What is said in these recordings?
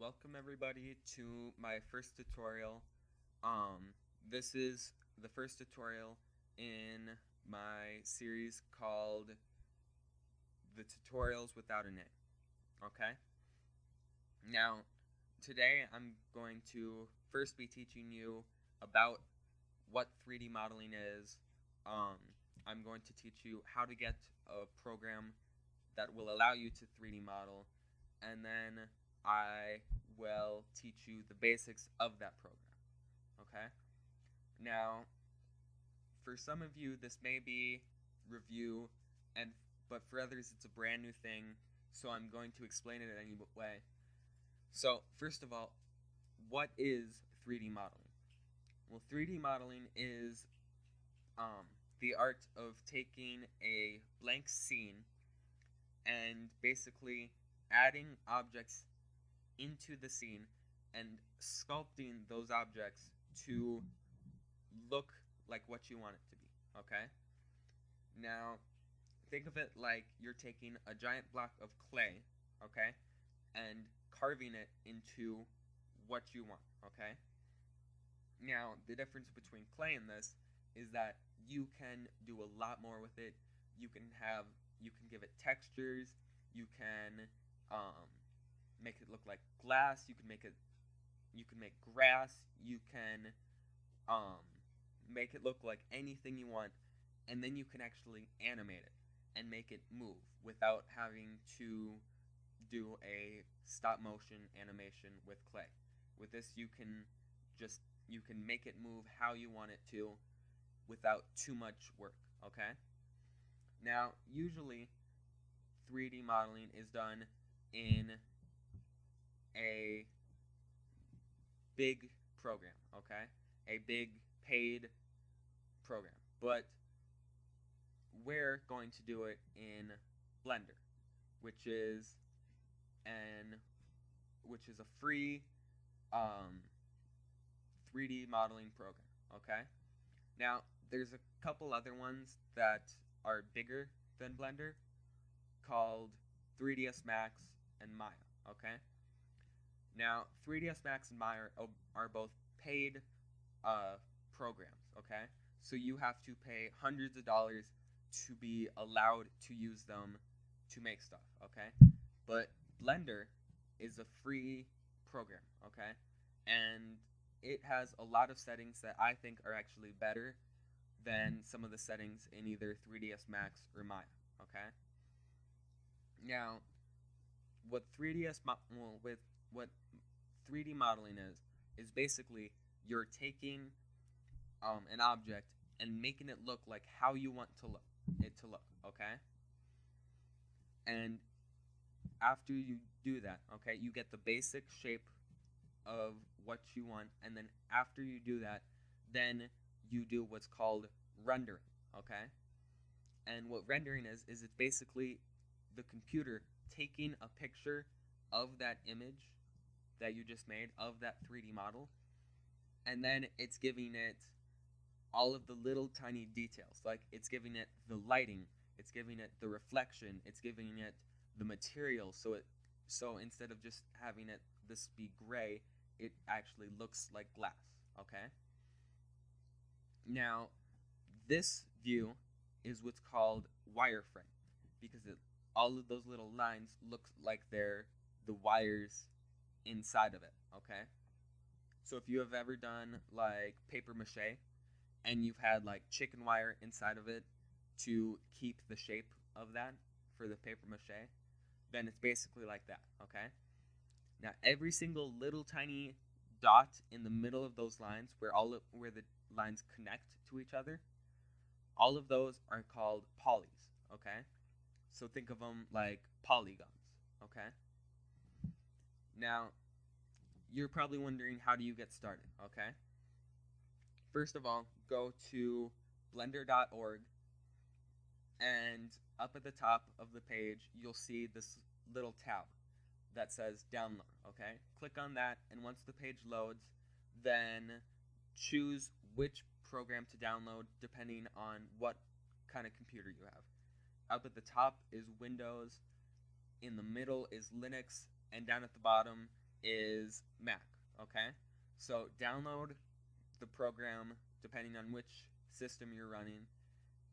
Welcome everybody to my first tutorial. This is the first tutorial in my series called the Tutorials Without a Name. Okay? Now, today I'm going to first be teaching you about what 3D modeling is. I'm going to teach you how to get a program that will allow you to 3D model, and then I will teach you the basics of that program. Okay? Now, for some of you, this may be review, but for others, it's a brand new thing, so I'm going to explain it anyway. So, first of all, what is 3D modeling? Well, 3D modeling is the art of taking a blank scene and basically adding objects into the scene and sculpting those objects to look like what you want it to be, okay? Now, think of it like you're taking a giant block of clay, okay, and carving it into what you want, okay? Now, the difference between clay and this is that you can do a lot more with it. You can give it textures. You can make it look like glass. You can make grass. You can make it look like anything you want, and then you can actually animate it and make it move without having to do a stop motion animation with clay. With this, you can make it move how you want it to without too much work, okay? Now, usually 3D modeling is done in a big program, okay? A big paid program. But we're going to do it in Blender, which is a free 3D modeling program, okay? Now, there's a couple other ones that are bigger than Blender called 3ds Max and Maya, okay? Now, 3ds Max and Maya are both paid programs, okay? So you have to pay hundreds of dollars to be allowed to use them to make stuff, okay? But Blender is a free program, okay? And it has a lot of settings that I think are actually better than some of the settings in either 3ds Max or Maya, okay? Now, what 3D modeling is basically you're taking an object and making it look like how you want it to look, okay? And after you do that, okay, you get the basic shape of what you want, and then after you do that, then you do what's called rendering, okay? And what rendering is it's basically the computer taking a picture of that image that you just made, of that 3D model, and then it's giving it all of the little tiny details. Like, it's giving it the lighting, it's giving it the reflection, it's giving it the material, so instead of just having this be gray, it actually looks like glass, okay? Now, this view is what's called wireframe, because all of those little lines look like they're the wires inside of it, okay? So if you have ever done like paper mache and you've had like chicken wire inside of it to keep the shape of that for the paper mache, then it's basically like that, okay? Now, every single little tiny dot in the middle of those lines where the lines connect to each other, all of those are called polys, okay? So think of them like polygons, okay? Now, you're probably wondering, how do you get started, okay? First of all, go to blender.org, and up at the top of the page, you'll see this little tab that says download, okay? Click on that, and once the page loads, then choose which program to download depending on what kind of computer you have. Up at the top is Windows, in the middle is Linux, and down at the bottom is Mac, okay? So download the program depending on which system you're running,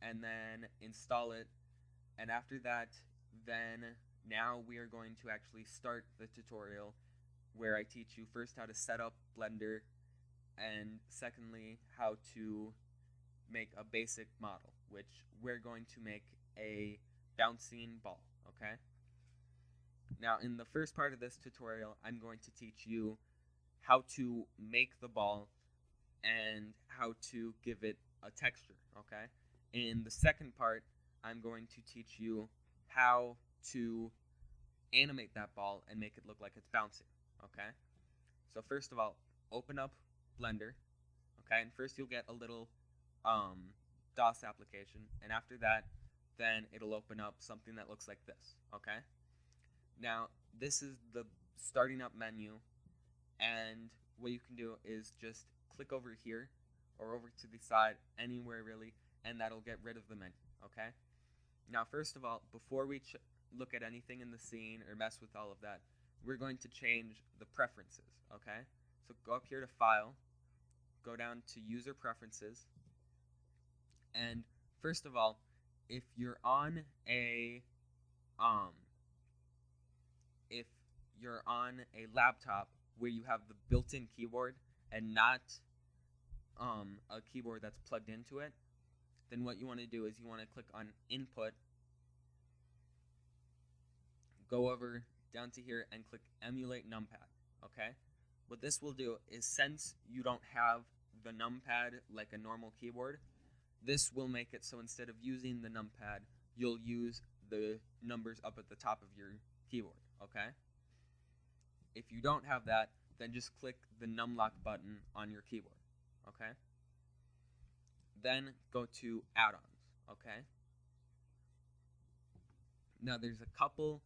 and then install it. And after that, then now we are going to actually start the tutorial where I teach you first how to set up Blender, and secondly how to make a basic model, which we're going to make a bouncing ball, okay? Now in the first part of this tutorial, I'm going to teach you how to make the ball and how to give it a texture, okay? In the second part, I'm going to teach you how to animate that ball and make it look like it's bouncing, okay? So first of all, open up Blender, okay? And first you'll get a little DOS application, and after that, then it'll open up something that looks like this, okay? Now, this is the starting up menu, and what you can do is just click over here or over to the side, anywhere really, and that'll get rid of the menu, okay? Now, first of all, before we look at anything in the scene or mess with all of that, we're going to change the preferences, okay? So go up here to File, go down to User Preferences, and first of all, if you're on a laptop where you have the built-in keyboard and not a keyboard that's plugged into it, then what you want to do is you want to click on Input, go over down to here and click Emulate Numpad, okay? What this will do is, since you don't have the numpad like a normal keyboard, this will make it so instead of using the numpad, you'll use the numbers up at the top of your keyboard, okay? If you don't have that, then just click the numlock button on your keyboard, okay? Then go to Add-ons, okay? Now there's a couple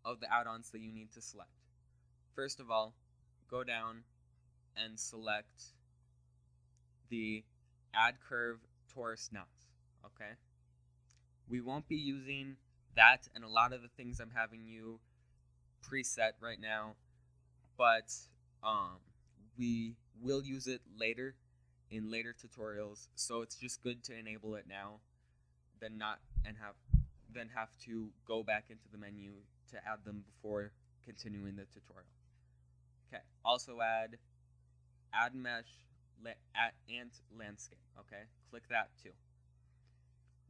of the add-ons that you need to select. First of all, go down and select the Add Curve Torus Knots, okay? We won't be using that and a lot of the things I'm having you preset right now, but we will use it later in later tutorials, so it's just good to enable it now than have to go back into the menu to add them before continuing the tutorial. Okay, also add mesh ant landscape, okay? Click that too.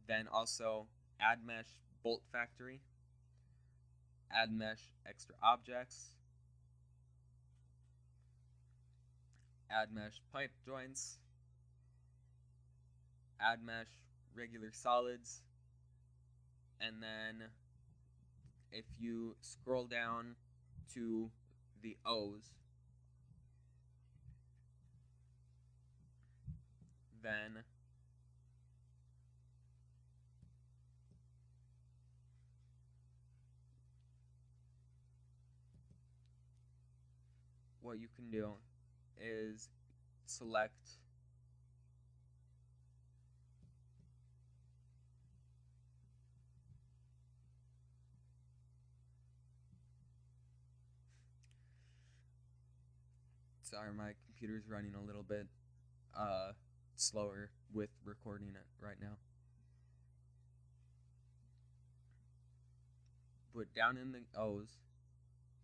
Then also add mesh bolt factory, add mesh extra objects, add mesh pipe joints, add mesh regular solids, and then if you scroll down to the O's, then what you can do is select sorry, my computer's running a little bit slower with recording it right now. But down in the O's,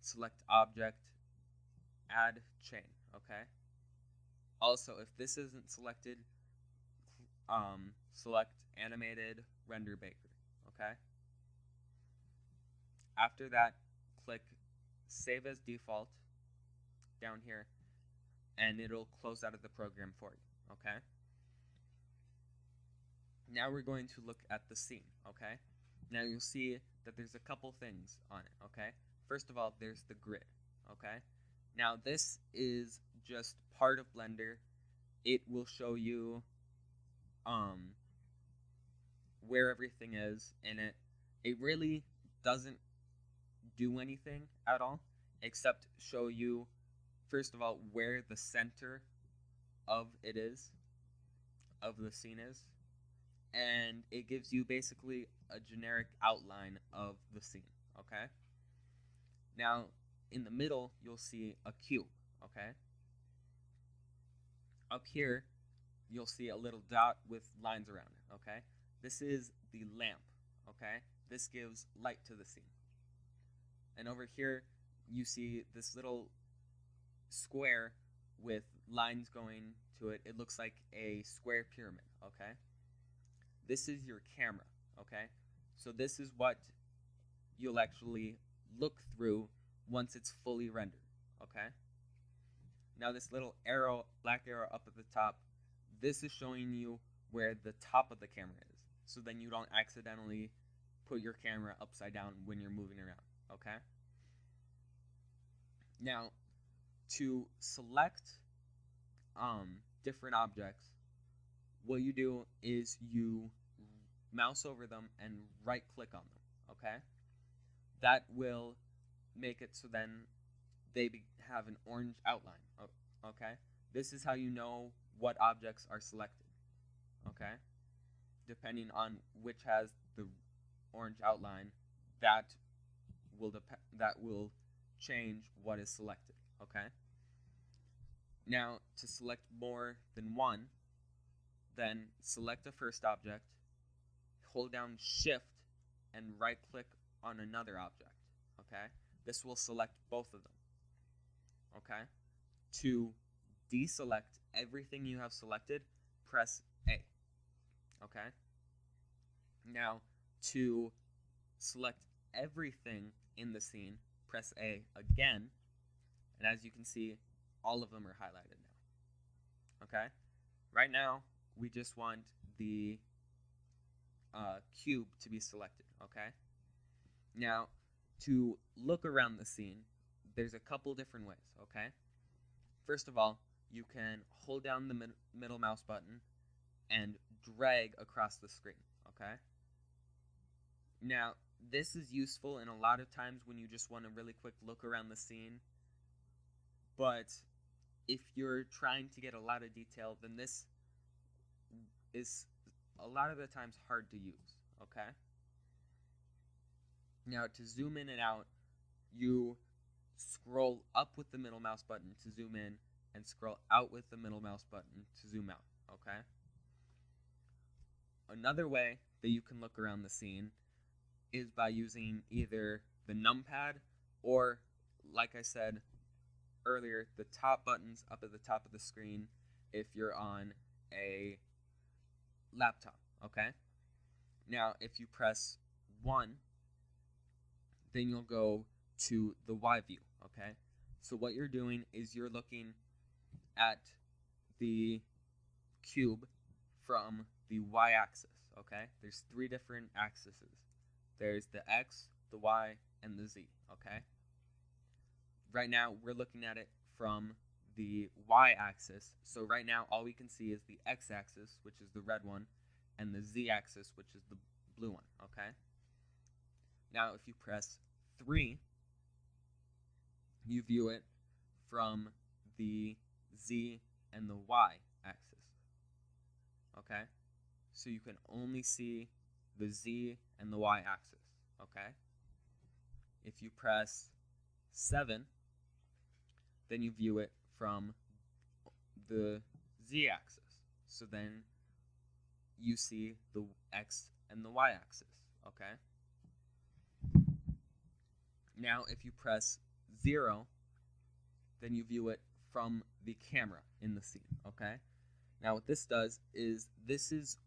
select object, add chain, okay? Also, if this isn't selected, select animated render baker, okay? After that, click save as default down here, and it'll close out of the program for you, okay? Now we're going to look at the scene, okay? Now you'll see that there's a couple things on it, okay? First of all, there's the grid, okay? Now this is just part of Blender. It will show you where everything is in it. It really doesn't do anything at all except show you, first of all, where the center of it is, of the scene is, and it gives you basically a generic outline of the scene, okay? Now, in the middle, you'll see a cube, okay? Up here, you'll see a little dot with lines around it, okay? This is the lamp, okay? This gives light to the scene. And over here, you see this little square with lines going to it. It looks like a square pyramid, okay? This is your camera, okay? So this is what you'll actually look through once it's fully rendered, okay? Now this little arrow, black arrow up at the top, this is showing you where the top of the camera is. So then you don't accidentally put your camera upside down when you're moving around, okay? Now, to select different objects, what you do is you mouse over them and right click on them, okay? That will make it so then they have an orange outline, okay? This is how you know what objects are selected, okay? Depending on which has the orange outline, that will change what is selected, okay? Now, to select more than one, then select the first object, hold down Shift, and right-click on another object, okay? This will select both of them, okay? To deselect everything you have selected, press A, okay? Now, to select everything in the scene, press A again, and as you can see, all of them are highlighted now, okay? Right now, we just want the cube to be selected, okay? Now, to look around the scene, there's a couple different ways, okay? First of all, you can hold down the middle mouse button and drag across the screen, okay? Now, this is useful in a lot of times when you just want a really quick look around the scene, but if you're trying to get a lot of detail, then this is a lot of the times hard to use, okay? Now, to zoom in and out, you scroll up with the middle mouse button to zoom in and scroll out with the middle mouse button to zoom out, okay? Another way that you can look around the scene is by using either the numpad or, like I said earlier, the top buttons up at the top of the screen if you're on a laptop, okay? Now, if you press 1, then you'll go to the Y view, okay? So what you're doing is you're looking at the cube from the Y-axis, okay? There's 3 different axes. There's the X, the Y, and the Z, okay? Right now, we're looking at it from the Y-axis. So right now, all we can see is the X-axis, which is the red one, and the Z-axis, which is the blue one, okay? Now, if you press 3, you view it from the Z and the Y-axis, okay? So you can only see the Z and the Y-axis, okay? If you press 7, then you view it from the Z-axis. So then you see the X and the Y-axis, okay? Now, if you press 0, then you view it from the camera in the scene, okay? Now, what this does is this is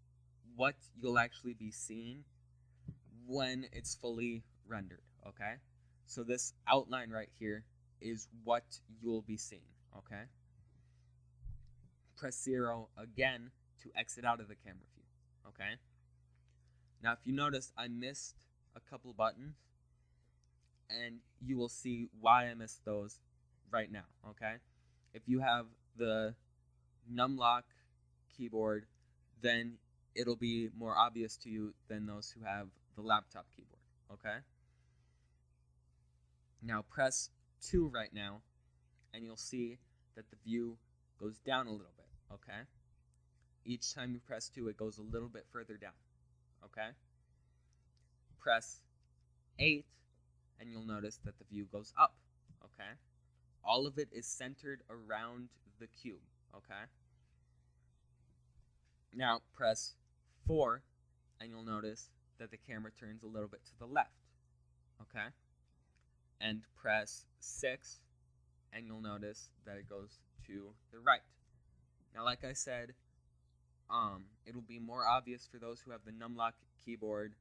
what you'll actually be seeing when it's fully rendered, okay? So this outline right here is what you'll be seeing, okay? Press 0 again to exit out of the camera view, okay? Now, if you notice, I missed a couple buttons, and you will see why I missed those right now, okay? If you have the numlock keyboard, then it'll be more obvious to you than those who have the laptop keyboard, okay? Now press 2 right now, and you'll see that the view goes down a little bit, okay? Each time you press 2, it goes a little bit further down, okay? Press 8, and you'll notice that the view goes up, okay? All of it is centered around the cube, okay? Now press 4, and you'll notice that the camera turns a little bit to the left, okay? And press 6, and you'll notice that it goes to the right. Now, like I said, it'll be more obvious for those who have the numlock keyboard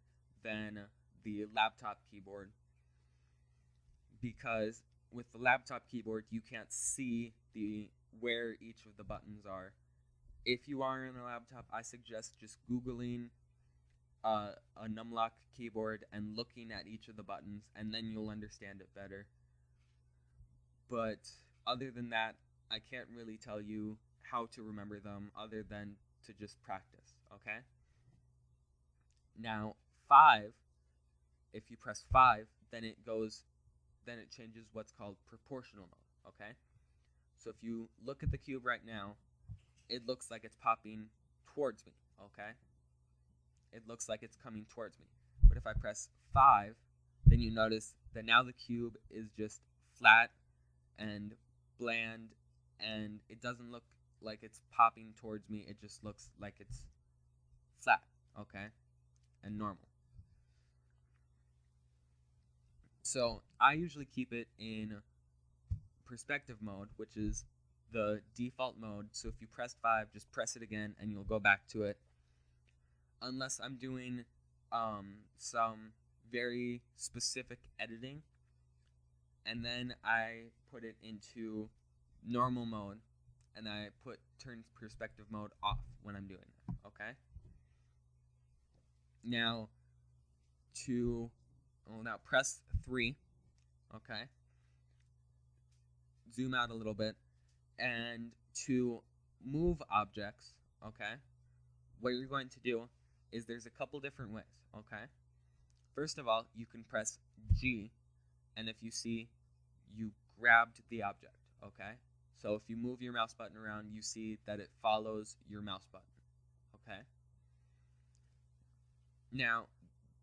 than the laptop keyboard, because with the laptop keyboard you can't see where each of the buttons are. If you are on a laptop, I suggest just Googling a numlock keyboard and looking at each of the buttons, and then you'll understand it better. But other than that, I can't really tell you how to remember them other than to just practice, okay? Now 5, if you press 5, then it changes what's called proportional mode, okay? So if you look at the cube right now, it looks like it's popping towards me, okay? It looks like it's coming towards me. But if I press 5, then you notice that now the cube is just flat and bland, and it doesn't look like it's popping towards me. It just looks like it's flat, okay, and normal. So I usually keep it in perspective mode, which is the default mode. So if you press 5, just press it again and you'll go back to it, unless I'm doing some very specific editing, and then I put it into normal mode, and I turn perspective mode off when I'm doing it, okay? Now now press 3, okay? Zoom out a little bit, and to move objects, okay, what you're going to do is there's a couple different ways, okay? First of all, you can press G, and if you see, you grabbed the object, okay? So if you move your mouse button around, you see that it follows your mouse button, okay? Now,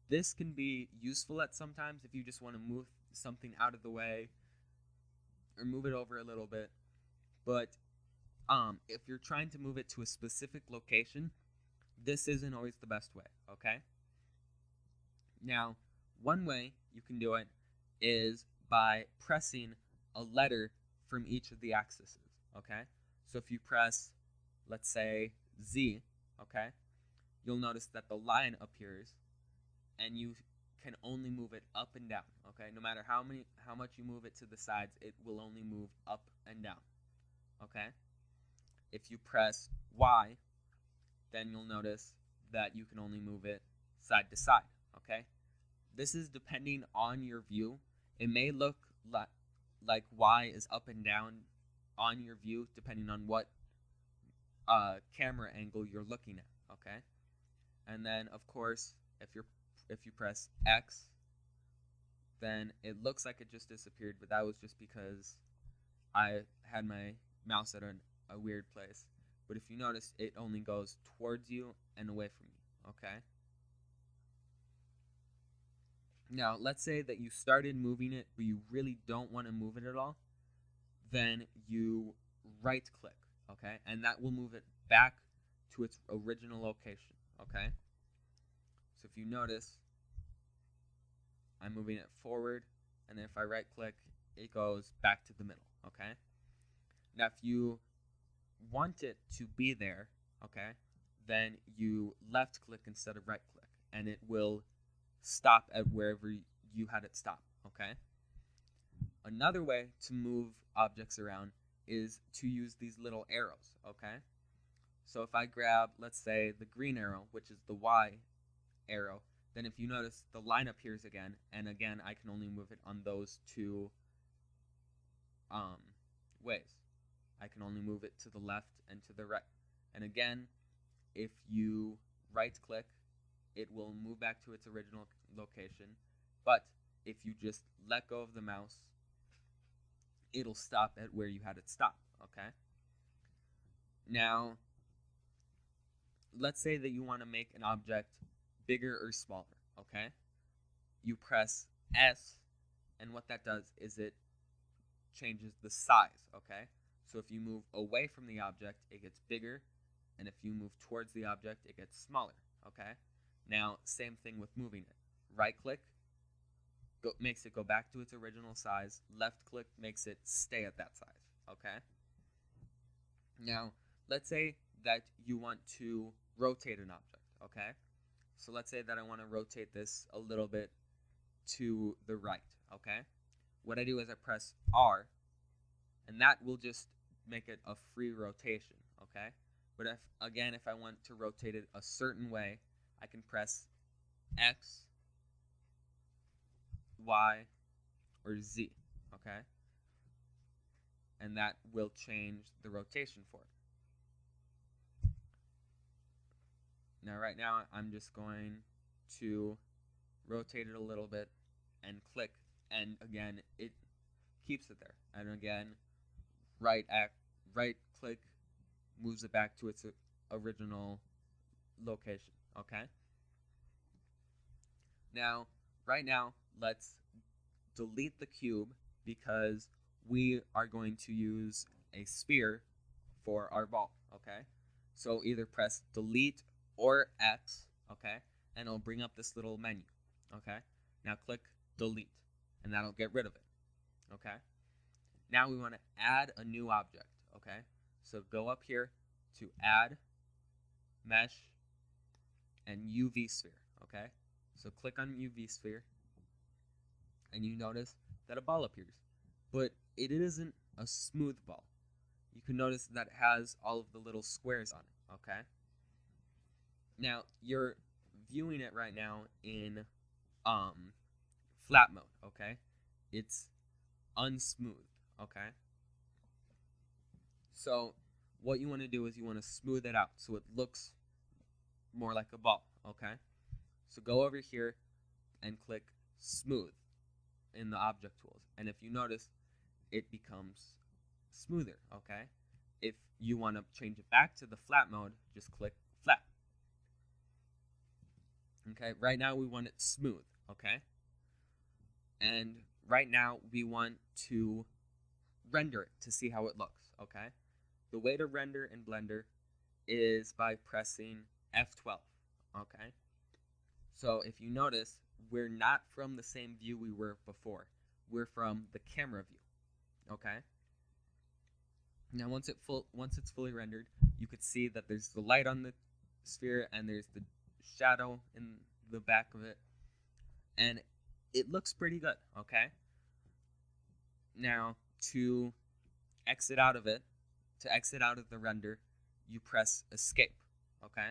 this can be useful at sometimes if you just want to move something out of the way or move it over a little bit. But if you're trying to move it to a specific location, this isn't always the best way, okay? Now, one way you can do it is by pressing a letter from each of the axes, okay? So if you press, let's say, Z, okay, you'll notice that the line appears, and you can only move it up and down, okay? No matter how much you move it to the sides, it will only move up and down, okay? If you press Y, then you'll notice that you can only move it side to side, okay? This is depending on your view. It may look like Y is up and down on your view depending on what camera angle you're looking at, okay? And then, of course, if you press X, then it looks like it just disappeared, but that was just because I had my mouse at a weird place. But if you notice, it only goes towards you and away from you, okay? Now, let's say that you started moving it, but you really don't want to move it at all. Then you right-click, okay? And that will move it back to its original location, okay? So if you notice, I'm moving it forward, and then if I right-click, it goes back to the middle, okay? Now, if you want it to be there, okay, then you left-click instead of right-click, and it will stop at wherever you had it stop, okay? Another way to move objects around is to use these little arrows, okay? So if I grab, let's say, the green arrow, which is the Y arrow, then if you notice, the line appears again, and again, I can only move it on those two ways. I can only move it to the left and to the right. And again, if you right-click, it will move back to its original location. But if you just let go of the mouse, it'll stop at where you had it stop, okay? Now, let's say that you want to make an object bigger or smaller, okay? You press S, and what that does is it changes the size, okay? So if you move away from the object, it gets bigger, and if you move towards the object, it gets smaller, okay? Now, same thing with moving it. Right-click makes it go back to its original size. Left-click makes it stay at that size, okay? Now, let's say that you want to rotate an object, okay? So let's say that I want to rotate this a little bit to the right, okay? What I do is I press R, and that will just make it a free rotation, okay? But if I want to rotate it a certain way, I can press X, Y, or Z, okay? And that will change the rotation for it. Now, right now, I'm just going to rotate it a little bit and click, and again, it keeps it there. And again, right click moves it back to its original location, okay? Now, right now, let's delete the cube because we are going to use a sphere for our ball, okay? So either press delete or X, okay? And it'll bring up this little menu, okay? Now click delete, and that'll get rid of it, okay? Now we want to add a new object, okay? So go up here to add, mesh, and UV sphere, okay? So click on UV sphere, and you notice that a ball appears. But it isn't a smooth ball. You can notice that it has all of the little squares on it, okay? Now, you're viewing it right now in flat mode, okay? It's unsmooth, okay? So what you want to do is you want to smooth it out so it looks more like a ball, okay? So go over here and click smooth in the object tools. And if you notice, it becomes smoother, okay? If you want to change it back to the flat mode, just click flat. Okay, right now we want it smooth, okay? And right now we want to render it to see how it looks, okay? The way to render in Blender is by pressing F12, okay? So if you notice, we're not from the same view we were before. We're from the camera view, okay? Now once it's fully rendered, you could see that there's the light on the sphere and there's the shadow in the back of it, and it looks pretty good, okay? Now to exit out of it, to exit out of the render, you press escape, okay?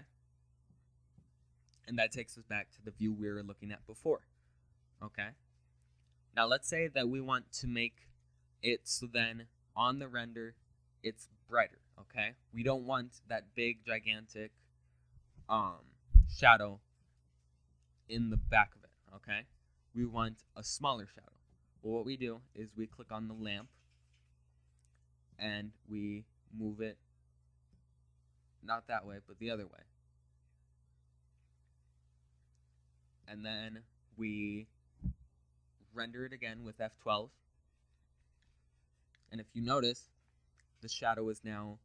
And that takes us back to the view we were looking at before, okay? Now let's say that we want to make it so then on the render it's brighter, okay? We don't want that big gigantic shadow in the back of it, okay? We want a smaller shadow. Well, what we do is we click on the lamp and we move it not that way, but the other way. And then we render it again with F12. And if you notice, the shadow is now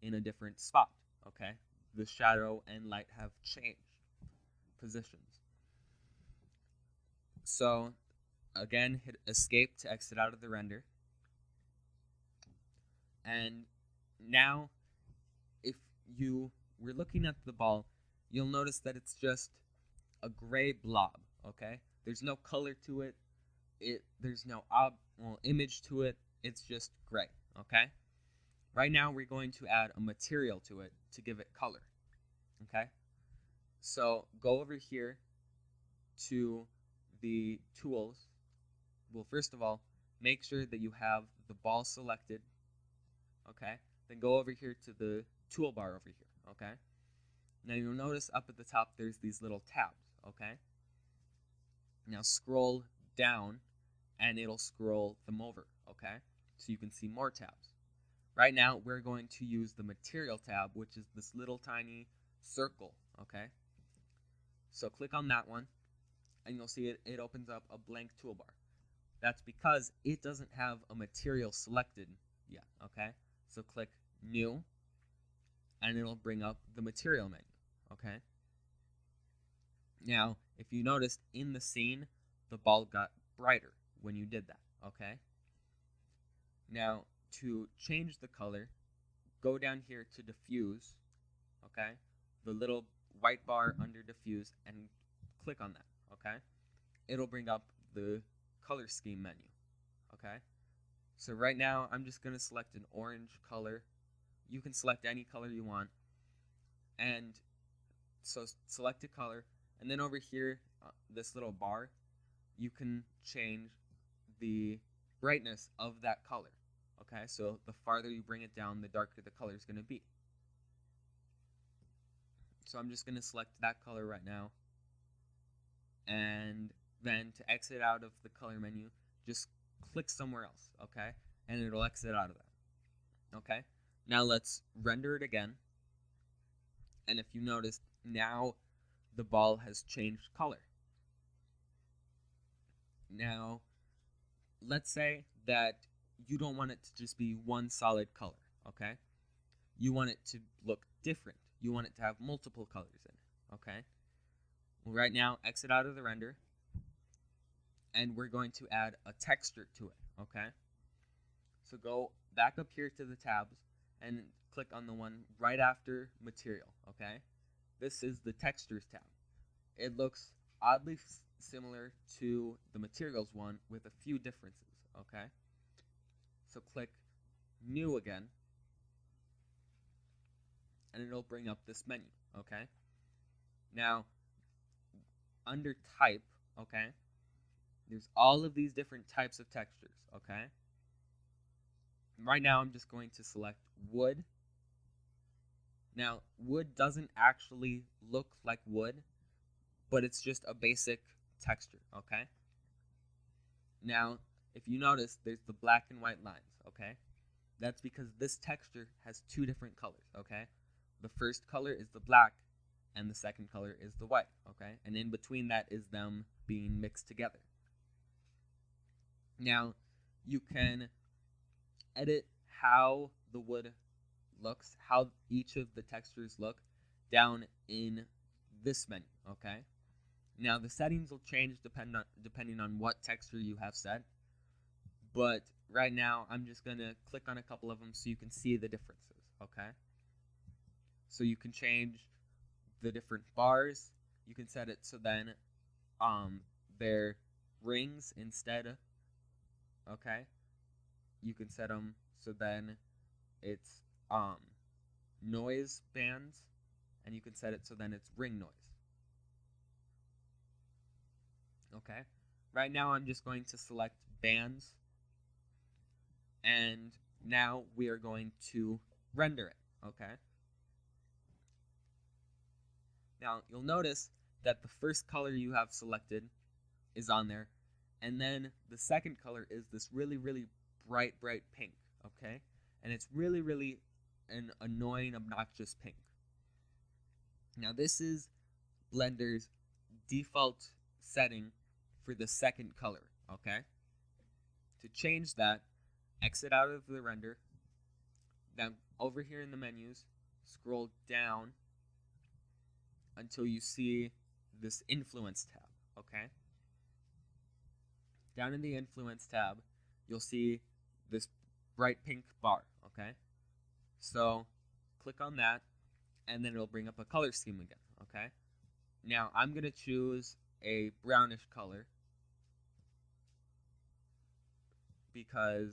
in a different spot, okay? The shadow and light have changed positions. So, again, hit escape to exit out of the render. And now, if you were looking at the ball, you'll notice that it's just a gray blob, okay? There's no color to it. There's no image to it. It's just gray, okay? Right now, we're going to add a material to it to give it color, okay? So go over here to the tools. Well, first of all, make sure that you have the ball selected, okay? Then go over here to the toolbar over here, okay? Now you'll notice up at the top there's these little tabs, okay? Now scroll down and it'll scroll them over, okay? So you can see more tabs. Right now we're going to use the material tab, which is this little tiny circle, okay? So click on that one and you'll see it opens up a blank toolbar. That's because it doesn't have a material selected yet, okay? So click New, and it'll bring up the material menu, okay? Now, if you noticed in the scene, the ball got brighter when you did that, okay? Now, to change the color, go down here to Diffuse, okay? The little white bar under Diffuse, and click on that, okay? It'll bring up the color scheme menu, okay? So right now, I'm just going to select an orange color. You can select any color you want. And so select a color, and then over here, this little bar, you can change the brightness of that color, okay? So the farther you bring it down, the darker the color is going to be. So I'm just going to select that color right now. And then to exit out of the color menu, just click somewhere else, okay? And it'll exit out of that, okay? Now let's render it again. And if you notice, now the ball has changed color. Now, let's say that you don't want it to just be one solid color, okay? You want it to look different. You want it to have multiple colors in it, okay? Well, right now, exit out of the render, and we're going to add a texture to it, okay? So go back up here to the tabs and click on the one right after material, okay? This is the textures tab. It looks oddly similar to the materials one with a few differences, okay? So click New again, and it'll bring up this menu, okay? Now, under type, okay, there's all of these different types of textures, okay? Right now, I'm just going to select wood. Now, wood doesn't actually look like wood, but it's just a basic texture, okay? Now, if you notice, there's the black and white lines, okay? That's because this texture has two different colors, okay? The first color is the black, and the second color is the white, okay? And in between that is them being mixed together. Now, you can edit how the wood looks, how each of the textures look, down in this menu, okay? Now, the settings will change depending on what texture you have set, but right now, I'm just going to click on a couple of them so you can see the differences, okay? So you can change the different bars. You can set it so then they're rings instead, okay? You can set them so then it's noise bands, and you can set it so then it's ring noise. Okay, right now I'm just going to select bands, and now we are going to render it, okay? Now you'll notice that the first color you have selected is on there, and then the second color is this really, really bright pink, okay? And it's really, really an annoying, obnoxious pink. Now this is Blender's default setting for the second color, okay? To change that, exit out of the render, then over here in the menus, scroll down until you see this Influence tab, okay? Down in the Influence tab, you'll see this bright pink bar, okay? So click on that, and then it'll bring up a color scheme again, okay? Now I'm going to choose a brownish color because,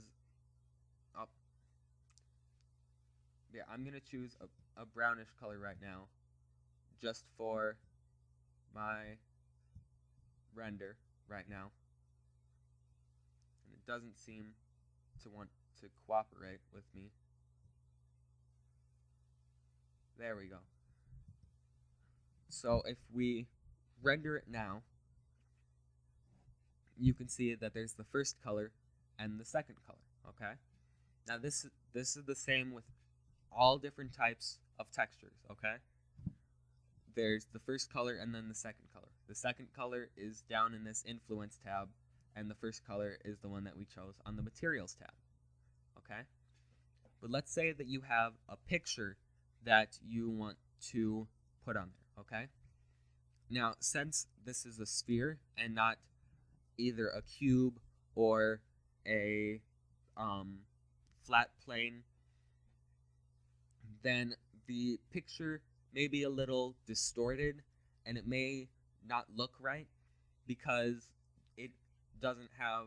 I'm going to choose a brownish color right now just for my render right now. And it doesn't seem to want to cooperate with me. There we go. So if we render it now, you can see that there's the first color and the second color, okay? Now this is the same with all different types of textures, okay? There's the first color and then the second color. The second color is down in this Influence tab, and the first color is the one that we chose on the Materials tab. Okay? But let's say that you have a picture that you want to put on there, okay? Now, since this is a sphere and not either a cube or a flat plane, then the picture may be a little distorted and it may not look right because it doesn't have,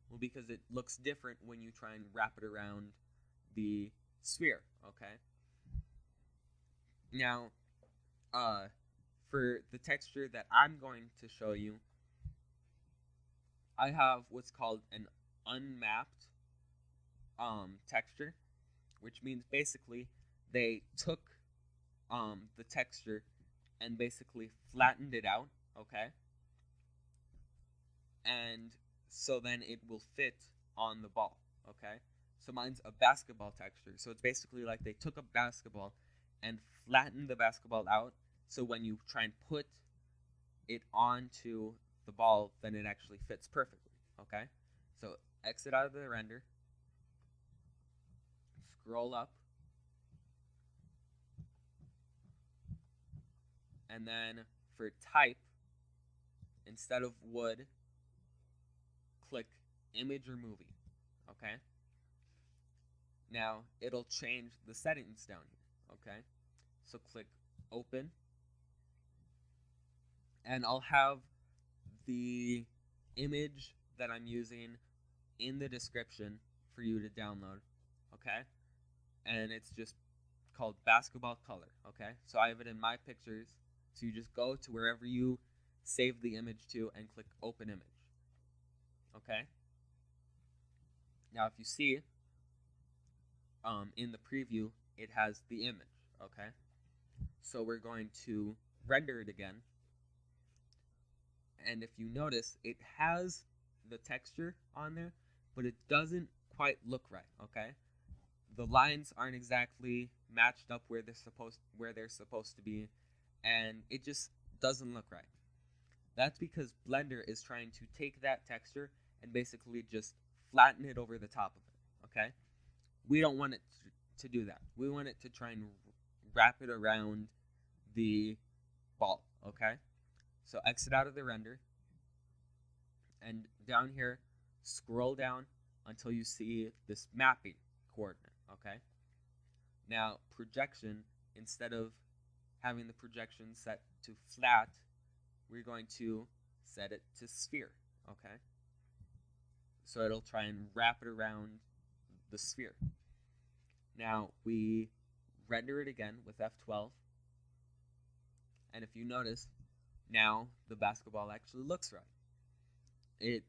well, because it looks different when you try and wrap it around the sphere, okay? Now, for the texture that I'm going to show you, I have what's called an unmapped texture, which means basically they took the texture and basically flattened it out, okay? And so then it will fit on the ball, okay? So mine's a basketball texture. So it's basically like they took a basketball and flattened the basketball out, so when you try and put it onto the ball, then it actually fits perfectly, okay? So exit out of the render, scroll up, and then for type, instead of wood, click image or movie, okay? Now it'll change the settings down here, okay? So click open, and I'll have the image that I'm using in the description for you to download, okay? And it's just called basketball color, okay? So I have it in my pictures, so you just go to wherever you save the image to and click open image, okay? Now if you see, in the preview, it has the image, okay? So we're going to render it again, and if you notice, it has the texture on there, but it doesn't quite look right, okay? The lines aren't exactly matched up where they're supposed to be, and it just doesn't look right. That's because Blender is trying to take that texture and basically just flatten it over the top of it, okay? We don't want it to do that. We want it to try and wrap it around the ball, okay? So exit out of the render, and down here, scroll down until you see this mapping coordinate, okay? Now, projection, instead of having the projection set to flat, we're going to set it to sphere, okay? So it'll try and wrap it around the sphere. Now, we render it again with F12, and if you notice, now the basketball actually looks right.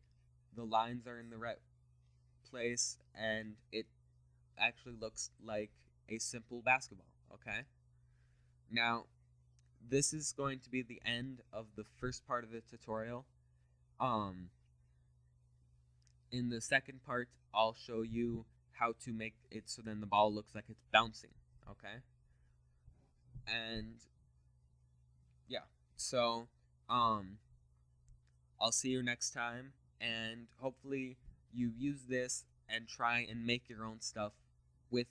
The lines are in the right place, and it actually looks like a simple basketball, okay? Now, this is going to be the end of the first part of the tutorial. In the second part, I'll show you how to make it so then the ball looks like it's bouncing, okay? And yeah, so I'll see you next time, and hopefully you use this and try and make your own stuff with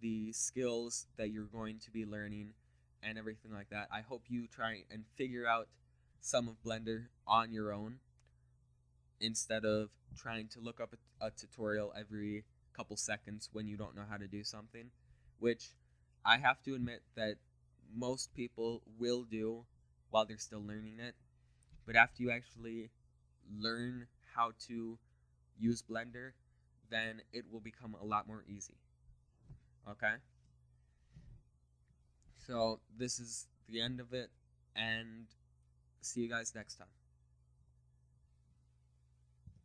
the skills that you're going to be learning and everything like that. I hope you try and figure out some of Blender on your own instead of trying to look up a tutorial every couple seconds when you don't know how to do something, which I have to admit that most people will do while they're still learning it. But after you actually learn how to use Blender, then it will become a lot more easy. Okay? So this is the end of it, and see you guys next time.